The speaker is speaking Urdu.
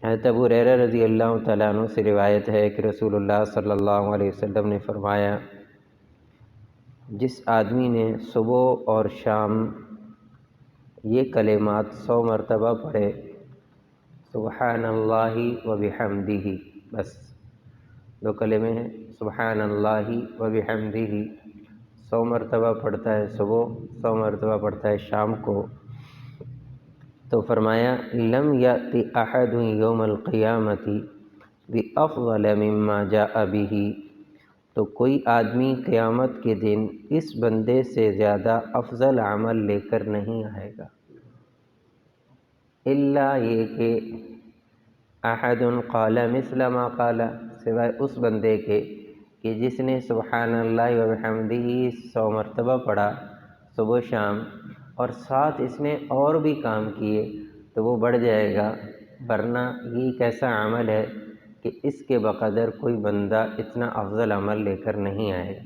حضرت ابو ہریرہ رضی اللہ تعالیٰ عنہ سے روایت ہے کہ رسول اللہ صلی اللہ علیہ وسلم نے فرمایا، جس آدمی نے صبح اور شام یہ کلمات 100 مرتبہ پڑھے، سبحان اللہ و بحمدہ، بس 2 کلمے ہیں، سبحان اللہ و بحمدہ 100 مرتبہ پڑھتا ہے صبح، 100 مرتبہ پڑھتا ہے شام کو، تو فرمایا لم یأتی احد یوم القیامۃ بافضل مما جاء بہ، تو کوئی آدمی قیامت کے دن اس بندے سے زیادہ افضل عمل لے کر نہیں آئے گا، الا یہ کہ احد قال مثل ما قال، سوائے اس بندے کے کہ جس نے سبحان اللہ و بحمدہ 100 مرتبہ پڑھا صبح و شام، اور ساتھ اس نے اور بھی کام کیے تو وہ بڑھ جائے گا، ورنہ یہ ایک ایسا عمل ہے کہ اس کے بقدر کوئی بندہ اتنا افضل عمل لے کر نہیں آئے گا۔